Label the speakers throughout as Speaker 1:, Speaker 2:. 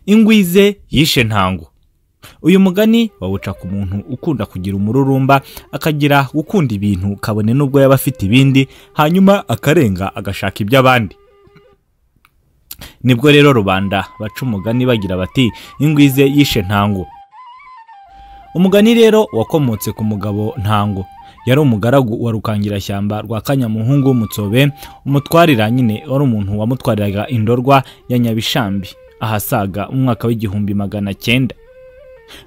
Speaker 1: Ingwize yishe ntango. Uyu mugani bawuca ku muntu ukunda kugira umururumba, akagira gukunda ibintu kabone nubwo yaba afite ibindi, hanyuma akarenga agashaka iby'abandi. Nibwo rero rubanda baca umugani bagira bati ingwize yishe ntango. Umugani rero wakomotse ku mugabo Ntango. Yari umugaragu wa Rukangirashyamba rwa Kanyamuhungu w'Umutsobe, umutwarira nyine wari umuntu wamutwariraga indorwa ya Nyabishambi ahasaga umwaka w'1900.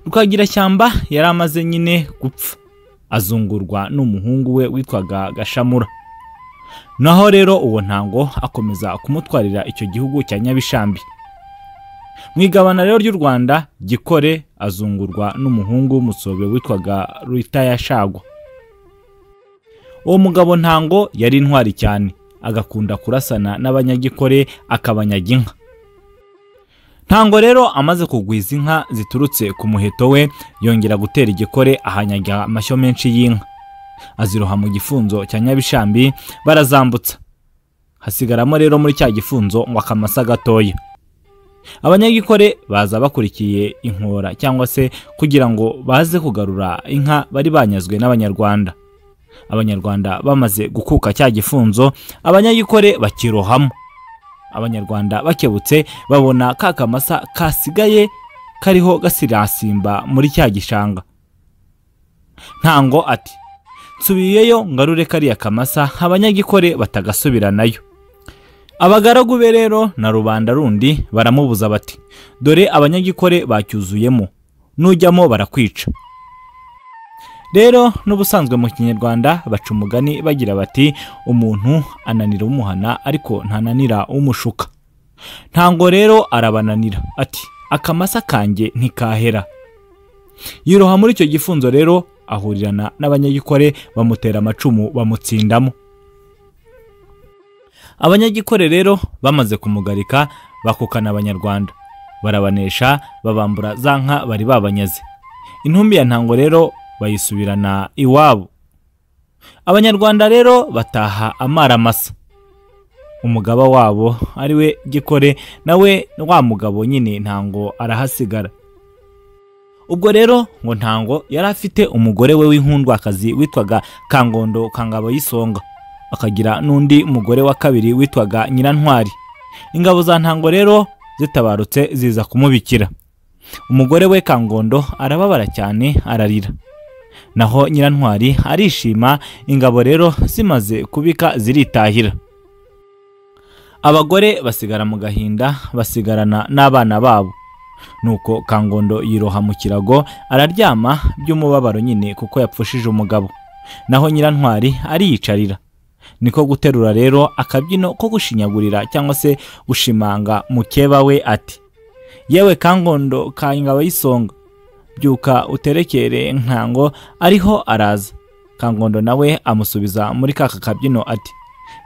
Speaker 1: Rukangirashyamba yari amaze nyine gupfa, azungurwa n'umuhungu we witwaga Gashamura. Naho rero uwo Ntango akomeza kumutwarira icyo gihugu cya Nyabishambi. Mwigabana rero ry'u Rwanda, Gikore azungurwa n'umuhungu w'Umutsobe witwaga Rutayashagwa. Uwo mugabo Ntango yari intwari cyane, agakunda kurasana n'abanyagikore akabanyaga inka. Ntango rero amaze kugwiza inka ziturutse ku muheto we, yongera gutera Igikore ahanyaga amashyo menshi y'inka. Aziroha mu gifunzo cya Nyabishambi, barazambutsa. Hasigaramo rero muri cya gifunzo ngo akamasa gatoya. Abanyagikore baza bakurikiye inkora cyangwa se kugira ngo baze kugarura inka bari banyazwe n'Abanyarwanda. Abanyarwanda bamaze gukuka cya gifunzo, Abanyagikore bakirohamo. Abanyarwanda bakebutse babona ka kamasa kasigaye kariho gasirasimba muri cya gishanga. Ntango ati nsubiyeyo ngarure kariya kamasa, Abanyagikore batagasubiranayo. Abagaragu be rero na rubanda rundi baramubuza bati dore Abanyagikore bacyuzuyemo, nujyamo barakwica. Rero n'ubusanzwe mu Kinyarwanda baca umugani bagira bati umuntu ananira umuhana ariko ntananira umushuka. Ntango rero arabananira ati akamasa kanjye ntikahera. Yiroha muri icyo gifunzo rero ahurirana n'Abanyagikore bamutera amacumu bamutsindamo. Abanyagikore rero bamaze kumugarika bakukana Abanyarwanda, barabanesha babambura za nka bari babanyaze. Intumbi ya Ntango rero bayisubirana iwabo. Abanyarwanda rero bataha amaramasa. Umugaba wabo ari we Gikore, nawe wa mugabo nyine Ntango arahasigara. Ubwo rero ngo Ntango yari afite umugore we w'inkundwakazi witwaga Kangondo Kangabo y'Isonga, akagira n'undi mugore wa kabiri witwaga Nyirantwari. Ingabo za Ntango rero zitabarutse ziza kumubikira. Umugore we Kangondo arababara cyane ararira, naho Nyirantwari arishima. Ingabo rero zimaze kubika ziritahira. Abagore basigara mu gahinda, basigarana n'abana babo. Nuko Kangondo yiroha mu kirago araryama by'umubabaro nyine kuko yapfushije umugabo, naho Nyirantwari ariyicarira. Niko guterura rero akabyino ko gushinyagurira cyangwa se gushimanga mukeba we ati yewe Kangondo ka Ingabo y'Isonga, byuka uterekere Ntango ariho araza. Kangondo nawe amusubiza muri kaka kabyino ati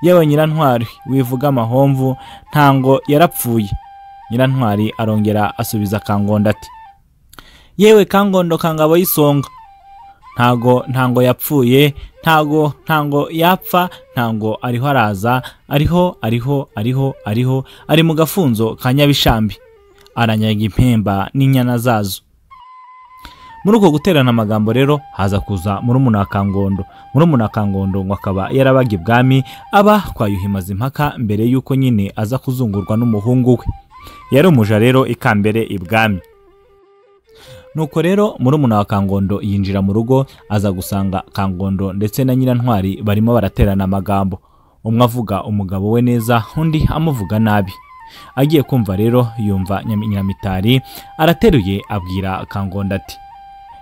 Speaker 1: yewe Nyirantwari wivuga amahomvu, Ntango yarapfuye. Nyirantwari arongera asubiza Kangondo ati yewe Kangondo ka Ngabo y'Isonga, Ntango yapfuye, Ntango yapfa, Ntango ariho araza, ariho ari mu gafunzo ka Nyabishambi, aranyaga impemba n'inyana zazo. Muri uko guterana amagambo rero haza kuza murumuna wa Kangondo. Murumuna wa Kangondo ngo akaba yarabaga ibwami, aba kwa Yuhi Mazimpaka mbere yuko nyine aza kuzungurwa n'umuhungu we. Yari umuja rero ikambere ibwami. Nuko rero murumuna wa Kangondo yinjira mu rugo, aza gusanga Kangondo ndetse na Nyirantwari barimo baraterana amagambo. Umwe avuga umugabo we neza, undi amuvuga nabi. Agiye kumva rero yumva Nyiramitari arateruye abwira Kangondo ati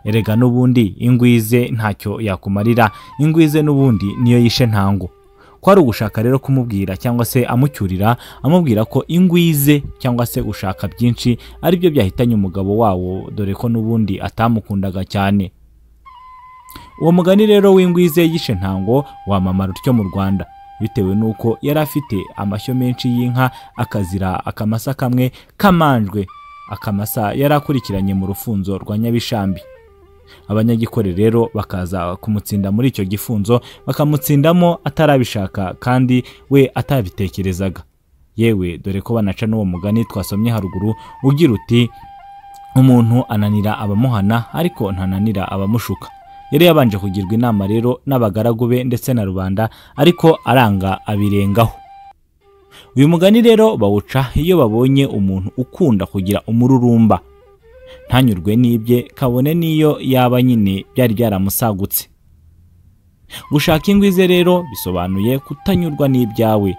Speaker 1: erega n'ubundi ingwize ntacyo yakumarira, ingwize n'ubundi niyo yishe Ntango. Kwari ugushaka rero kumubwira cyangwa se amucyurira, amubwira ko ingwize cyangwa se gushaka byinshi ari byo byahitanye umugabo wawo, dore ko n'ubundi atamukundaga cyane. Uwo mugani rero w'ingwize yishe Ntango wamamara utyo mu Rwanda, bitewe nuko yari afite amashyo menshi y'inka, akazira akamasa kamwe kamanjwe. Akamasa yari akurikiranye mu rufunzo rwa Nyabishambi. Abanyagikore rero bakaza kumutsinda muri icyo gifunzo, bakamutsindamo atarabishaka kandi we atabitekerezaga. yewe dore ko banaca n'uwo mugani twasomye haruguru ugira uti umuntu ananira abamuhana ariko ntananira abamushuka. Yari yabanje kugirwa inama rero n'abagaragu be ndetse na rubanda, ariko aranga abirengaho. Uyu mugani rero bawuca iyo babonye umuntu ukunda kugira umururumba, ntanyurwe n'ibye kabone niyo yaba nyine byari byaramusagutse. Gushaka ingwize rero bisobanuye kutanyurwa n'ibyawe,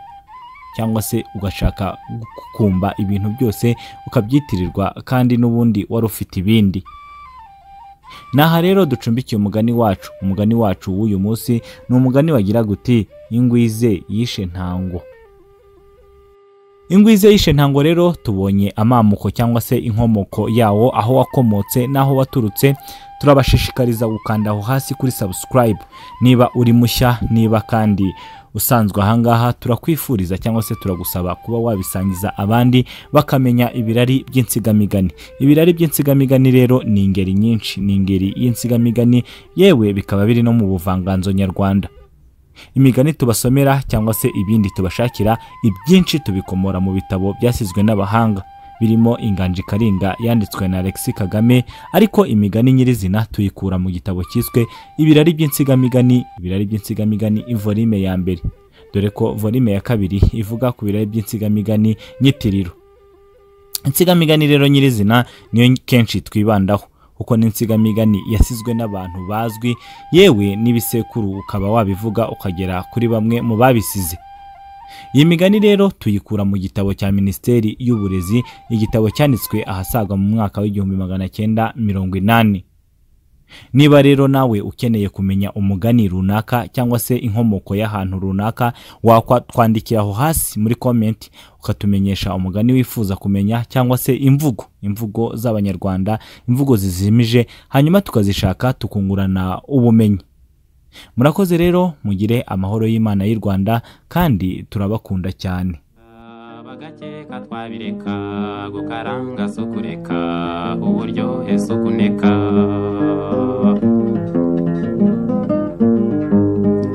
Speaker 1: cyangwa se ugashaka gukumba ibintu byose ukabyitirirwa kandi n'ubundi wari ufite ibindi. Naha rero ducumbikiye umugani wacu. Umugani wacu w'uyu munsi ni umugani wagira guti ingwize yishe ntango. Ingwize yishe ntango rero tubonye amamuko cyangwa se inkomoko yawo, aho wakomotse naho waturutse. Turabashishikariza gukanda aho hasi kuri subscribe niba uri mushya, niba kandi usanzwe ahangaha turakwifuriza cyangwa se turagusaba kuba wabisangiza abandi bakamenya ibirari by'insigamigani. Ibirari by'insigamigani rero ni ingeri nyinshi, ni ingeri y'insigamigani, yewe bikaba biri no mu buvanganzo nyarwanda. Imigani tubasomera cyangwa se ibindi tubashakira, ibyinshi tubikomora mu bitabo byasizwe n'abahanga, birimo Inganji Karinga yanditswe na Alexis Kagame, ariko imigani nyirizina tuyikura mu gitabo cyiswe Ibirari by'insigamigani. Ibirari by'insigamigani volume ya mbere, dore ko volume ya kabiri ivuga ku birari by'insigamigani nyitiriro. Insigamigani rero nyirizina niyo kenshi twibandaho, kuko n'insigamigani yasizwe n'abantu bazwi, yewe n'ibisekuru ukaba wabivuga ukagera kuri bamwe mu babisize. Iyi migani rero tuyikura mu gitabo cya Minisiteri y'Uburezi, igitabo cyanditswe ahasaga mu mwaka w'1980. Niba rero nawe ukeneye kumenya umugani runaka cyangwa se inkomoko y'ahantu runaka, wakwandikira aho hasi muri comment ukatumenyesha umugani wifuza kumenya, cyangwa se imvugo z'abanyarwanda, imvugo zizimije, hanyuma tukazishaka tukungurana ubumenyi. Murakoze rero, mugire amahoro y'Imana y'u Rwanda, kandi turabakunda cyane.
Speaker 2: Bagakeka twabireka gukaranga sukureka uburyohe sukuneka.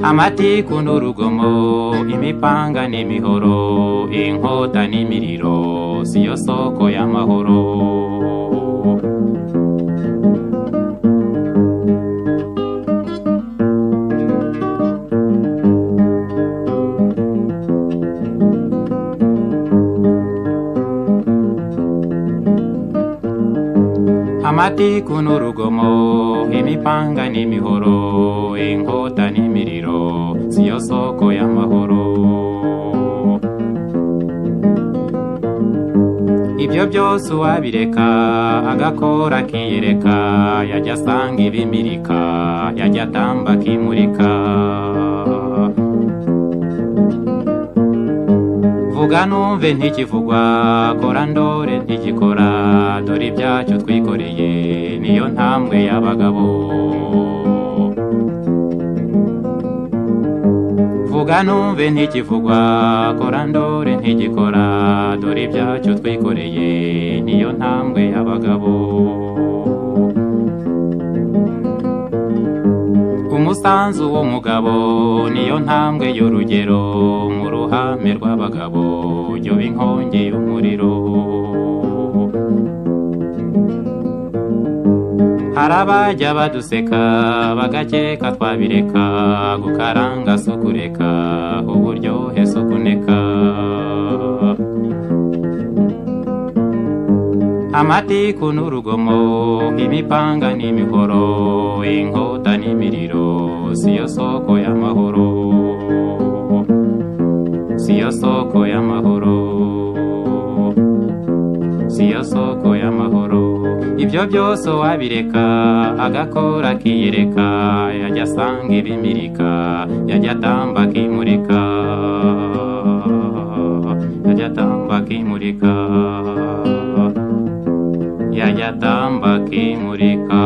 Speaker 2: Amatiku n'urugomo, imipanga n'imihoro, inkota n'imiriro, siyo soko y'amahoro. Amatiku n'urugomo, imipanga n'imihoro, inkota n'imiriro, siyo soko y'amahoro. Ibyo byose uwabireka agakora akiyereka, yajya asanga ibimirika, yajya atamba akimurika. Vuga numve ntikivugwa, kora ndore ntigikora, dore ibyacu twikoreye niyo ntambwe y'abagabo. Vuga numve ntikivugwa, kora ndore ntigikora, dore ibyacu twikoreye niyo ntambwe y'abagabo. Umusanzu w'umugabo niyo ntambwe y'urugero, mu ruhame rw'abagabo yoba inkongi y'umuriro. Harabajya baduseka bagakeka twabireka gukaranga sukureka uburyohe sukuneka. Amatiku n'urugomo, imipanga n'imihoro, inkota n'imiriro, siyo soko y'amahoro. Siyo soko y'amahoro, siyo soko y'amahoro. Ibyo byose wabireka agakora akiyereka, yajya asanga ibimirika, yajya atamba akimurika, yajya atamba akimurika, yajya atamba akimurika.